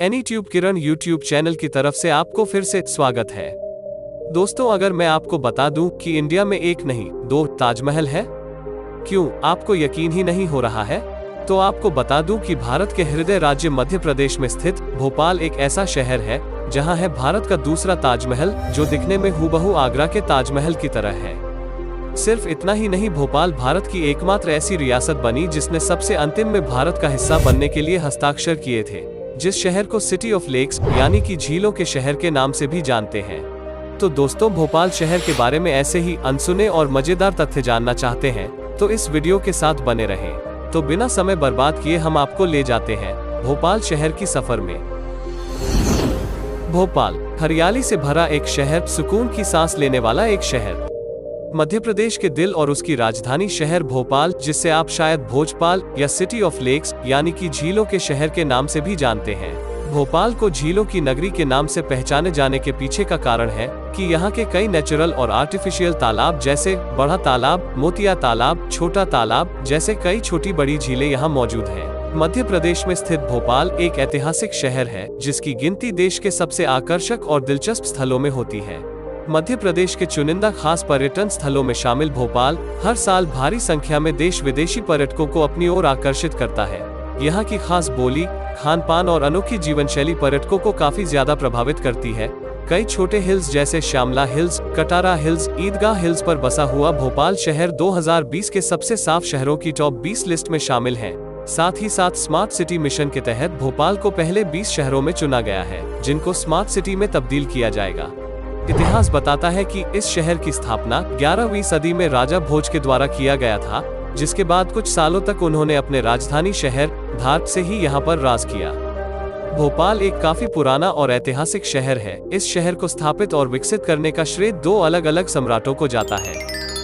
एनीट्यूब किरण YouTube channel की तरफ से आपको फिर से स्वागत है। दोस्तों, अगर मैं आपको बता दूं कि इंडिया में एक नहीं दो ताजमहल है, क्यों आपको यकीन ही नहीं हो रहा है? तो आपको बता दूं कि भारत के हृदय राज्य मध्य प्रदेश में स्थित भोपाल एक ऐसा शहर है जहां है भारत का दूसरा ताजमहल, जो दिखने में हूबहू आगरा के ताजमहल की तरह है। सिर्फ इतना ही नहीं, भोपाल भारत की एकमात्र ऐसी रियासत बनी जिसने सबसे अंतिम में भारत का हिस्सा बनने के लिए हस्ताक्षर किए थे, जिस शहर को सिटी ऑफ लेक्स यानी कि झीलों के शहर के नाम से भी जानते हैं। तो दोस्तों, भोपाल शहर के बारे में ऐसे ही अनसुने और मजेदार तथ्य जानना चाहते हैं तो इस वीडियो के साथ बने रहें। तो बिना समय बर्बाद किए हम आपको ले जाते हैं भोपाल शहर की सफर में। भोपाल हरियाली से भरा एक शहर, सुकून की सांस लेने वाला एक शहर, मध्य प्रदेश के दिल और उसकी राजधानी शहर भोपाल, जिससे आप शायद भोजपाल या सिटी ऑफ लेक्स यानी कि झीलों के शहर के नाम से भी जानते हैं। भोपाल को झीलों की नगरी के नाम से पहचाने जाने के पीछे का कारण है कि यहाँ के कई नेचुरल और आर्टिफिशियल तालाब जैसे बड़ा तालाब, मोतिया तालाब, छोटा तालाब जैसे कई छोटी बड़ी झीलें यहाँ मौजूद हैं। मध्य प्रदेश में स्थित भोपाल एक ऐतिहासिक शहर है जिसकी गिनती देश के सबसे आकर्षक और दिलचस्प स्थलों में होती है। मध्य प्रदेश के चुनिंदा खास पर्यटन स्थलों में शामिल भोपाल हर साल भारी संख्या में देश विदेशी पर्यटकों को अपनी ओर आकर्षित करता है। यहाँ की खास बोली, खान पान और अनोखी जीवन शैली पर्यटकों को काफी ज्यादा प्रभावित करती है। कई छोटे हिल्स जैसे श्यामला हिल्स, कटारा हिल्स, ईदगाह हिल्स पर बसा हुआ भोपाल शहर 2020 के सबसे साफ शहरों की टॉप 20 लिस्ट में शामिल है। साथ ही साथ स्मार्ट सिटी मिशन के तहत भोपाल को पहले 20 शहरों में चुना गया है जिनको स्मार्ट सिटी में तब्दील किया जाएगा। इतिहास बताता है कि इस शहर की स्थापना 11वीं सदी में राजा भोज के द्वारा किया गया था, जिसके बाद कुछ सालों तक उन्होंने अपने राजधानी शहर धार से ही यहाँ पर राज किया। भोपाल एक काफी पुराना और ऐतिहासिक शहर है। इस शहर को स्थापित और विकसित करने का श्रेय दो अलग अलग सम्राटों को जाता है।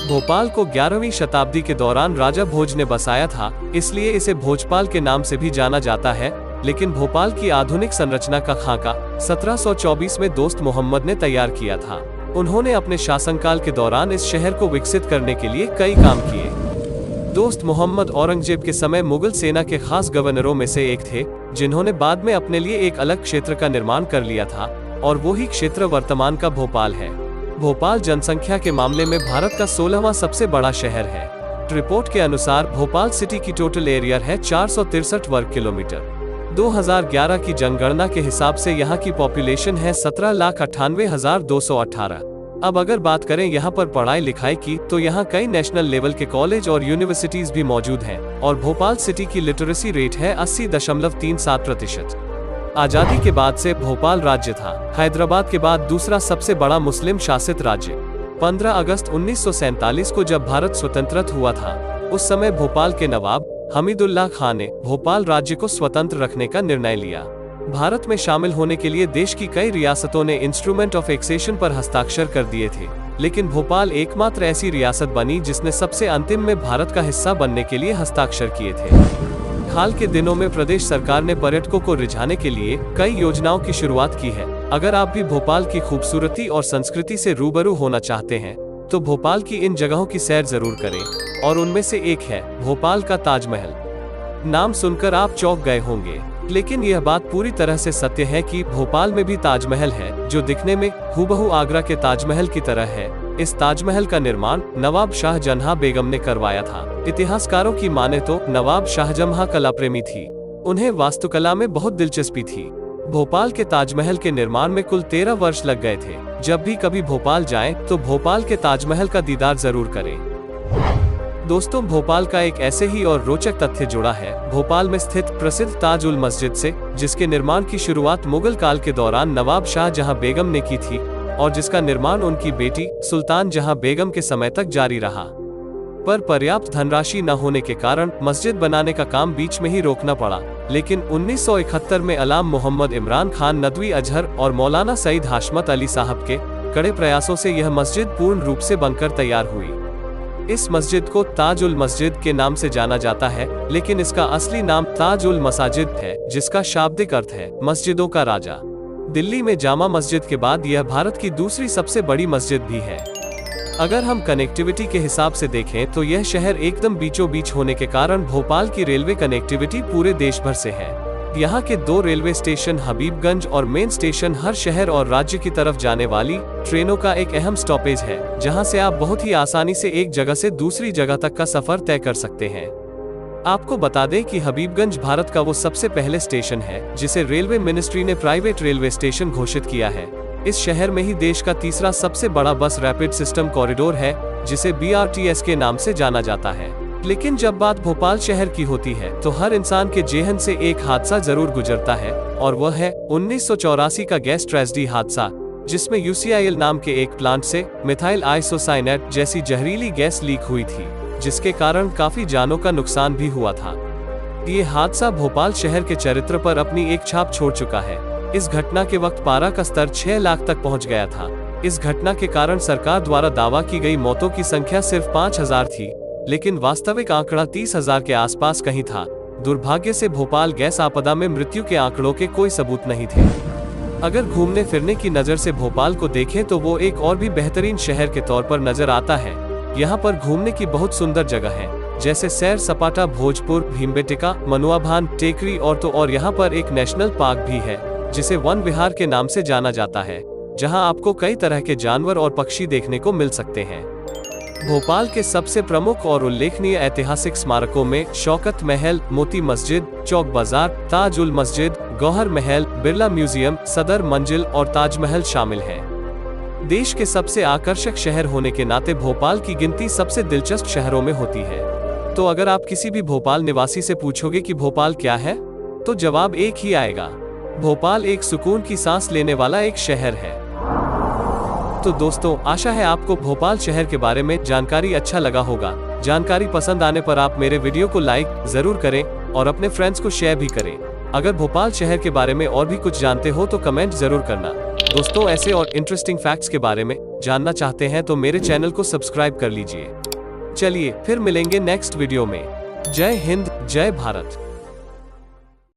भोपाल को 11वीं शताब्दी के दौरान राजा भोज ने बसाया था, इसलिए इसे भोजपाल के नाम से भी जाना जाता है। लेकिन भोपाल की आधुनिक संरचना का खाका 1724 में दोस्त मोहम्मद ने तैयार किया था। उन्होंने अपने शासनकाल के दौरान इस शहर को विकसित करने के लिए कई काम किए। दोस्त मोहम्मद औरंगजेब के समय मुगल सेना के खास गवर्नरों में से एक थे, जिन्होंने बाद में अपने लिए एक अलग क्षेत्र का निर्माण कर लिया था और वही क्षेत्र वर्तमान का भोपाल है। भोपाल जनसंख्या के मामले में भारत का 16वां सबसे बड़ा शहर है। रिपोर्ट के अनुसार भोपाल सिटी की टोटल एरिया है 463 वर्ग किलोमीटर। 2011 की जनगणना के हिसाब से यहाँ की पॉपुलेशन है 17,98,218। अब अगर बात करें यहाँ पर पढ़ाई लिखाई की, तो यहाँ कई नेशनल लेवल के कॉलेज और यूनिवर्सिटीज भी मौजूद हैं और भोपाल सिटी की लिटरेसी रेट है 80.37%। आजादी के बाद से भोपाल राज्य था हैदराबाद के बाद दूसरा सबसे बड़ा मुस्लिम शासित राज्य। 15 अगस्त 1947 को जब भारत स्वतंत्र हुआ था, उस समय भोपाल के नवाब हमीदुल्लाह खान ने भोपाल राज्य को स्वतंत्र रखने का निर्णय लिया। भारत में शामिल होने के लिए देश की कई रियासतों ने इंस्ट्रूमेंट ऑफ एक्सेशन पर हस्ताक्षर कर दिए थे, लेकिन भोपाल एकमात्र ऐसी रियासत बनी जिसने सबसे अंतिम में भारत का हिस्सा बनने के लिए हस्ताक्षर किए थे। हाल के दिनों में प्रदेश सरकार ने पर्यटकों को रिझाने के लिए कई योजनाओं की शुरुआत की है। अगर आप भी भोपाल की खूबसूरती और संस्कृति से रूबरू होना चाहते हैं तो भोपाल की इन जगहों की सैर जरूर करें, और उनमें से एक है भोपाल का ताजमहल। नाम सुनकर आप चौंक गए होंगे, लेकिन यह बात पूरी तरह से सत्य है कि भोपाल में भी ताजमहल है, जो दिखने में हूबहू आगरा के ताजमहल की तरह है। इस ताजमहल का निर्माण नवाब शाहजहां बेगम ने करवाया था। इतिहासकारों की माने तो नवाब शाहजहां कला प्रेमी थी, उन्हें वास्तुकला में बहुत दिलचस्पी थी। भोपाल के ताजमहल के निर्माण में कुल 13 वर्ष लग गए थे। जब भी कभी भोपाल जाएं तो भोपाल के ताजमहल का दीदार जरूर करें। दोस्तों, भोपाल का एक ऐसे ही और रोचक तथ्य जुड़ा है भोपाल में स्थित प्रसिद्ध ताज उल मस्जिद से, जिसके निर्माण की शुरुआत मुगल काल के दौरान नवाब शाहजहां बेगम ने की थी और जिसका निर्माण उनकी बेटी सुल्तान जहां बेगम के समय तक जारी रहा। पर पर्याप्त धनराशि न होने के कारण मस्जिद बनाने का काम बीच में ही रोकना पड़ा। लेकिन 1971 में अलाम मोहम्मद इमरान खान नदवी अजहर और मौलाना सईद हाशमत अली साहब के कड़े प्रयासों से यह मस्जिद पूर्ण रूप से बनकर तैयार हुई। इस मस्जिद को ताज उल मस्जिद के नाम से जाना जाता है, लेकिन इसका असली नाम ताज उल मसाजिद है, जिसका शाब्दिक अर्थ है मस्जिदों का राजा। दिल्ली में जामा मस्जिद के बाद यह भारत की दूसरी सबसे बड़ी मस्जिद भी है। अगर हम कनेक्टिविटी के हिसाब से देखें तो यह शहर एकदम बीचों बीच होने के कारण भोपाल की रेलवे कनेक्टिविटी पूरे देश भर से है। यहाँ के 2 रेलवे स्टेशन हबीबगंज और मेन स्टेशन हर शहर और राज्य की तरफ जाने वाली ट्रेनों का एक अहम स्टॉपेज है, जहाँ से आप बहुत ही आसानी से एक जगह से दूसरी जगह तक का सफर तय कर सकते हैं। आपको बता दें कि हबीबगंज भारत का वो सबसे पहले स्टेशन है जिसे रेलवे मिनिस्ट्री ने प्राइवेट रेलवे स्टेशन घोषित किया है। इस शहर में ही देश का तीसरा सबसे बड़ा बस रैपिड सिस्टम कॉरिडोर है, जिसे BRTS के नाम से जाना जाता है। लेकिन जब बात भोपाल शहर की होती है तो हर इंसान के जेहन से एक हादसा जरूर गुजरता है, और वह है 1984 का गैस ट्रेजेडी हादसा, जिसमें UCIL नाम के एक प्लांट से मिथाइल आइसोसाइनेट जैसी जहरीली गैस लीक हुई थी, जिसके कारण काफी जानों का नुकसान भी हुआ था। ये हादसा भोपाल शहर के चरित्र पर अपनी एक छाप छोड़ चुका है। इस घटना के वक्त पारा का स्तर 6 लाख तक पहुंच गया था। इस घटना के कारण सरकार द्वारा दावा की गई मौतों की संख्या सिर्फ 5000 थी, लेकिन वास्तविक आंकड़ा 30,000 के आसपास कहीं था। दुर्भाग्य से भोपाल गैस आपदा में मृत्यु के आंकड़ों के कोई सबूत नहीं थे। अगर घूमने फिरने की नज़र से भोपाल को देखें तो वो एक और भी बेहतरीन शहर के तौर पर नजर आता है। यहाँ पर घूमने की बहुत सुंदर जगह है, जैसे सैर सपाटा, भोजपुर, भीमबेटका, मनुआभान, टेकरी और यहाँ पर एक नेशनल पार्क भी है जिसे वन विहार के नाम से जाना जाता है, जहाँ आपको कई तरह के जानवर और पक्षी देखने को मिल सकते हैं। भोपाल के सबसे प्रमुख और उल्लेखनीय ऐतिहासिक स्मारकों में शौकत महल, मोती मस्जिद, चौक बाजार, ताज उल मस्जिद, गौहर महल, बिरला म्यूजियम, सदर मंजिल और ताजमहल शामिल हैं। देश के सबसे आकर्षक शहर होने के नाते भोपाल की गिनती सबसे दिलचस्प शहरों में होती है। तो अगर आप किसी भी भोपाल निवासी से पूछोगे कि भोपाल क्या है, तो जवाब एक ही आएगा, भोपाल एक सुकून की सांस लेने वाला एक शहर है। तो दोस्तों, आशा है आपको भोपाल शहर के बारे में जानकारी अच्छा लगा होगा। जानकारी पसंद आने पर आप मेरे वीडियो को लाइक जरूर करें और अपने फ्रेंड्स को शेयर भी करें। अगर भोपाल शहर के बारे में और भी कुछ जानते हो तो कमेंट जरूर करना। दोस्तों, ऐसे और इंटरेस्टिंग फैक्ट्स के बारे में जानना चाहते हैं तो मेरे चैनल को सब्सक्राइब कर लीजिए। चलिए फिर मिलेंगे नेक्स्ट वीडियो में। जय हिंद, जय भारत।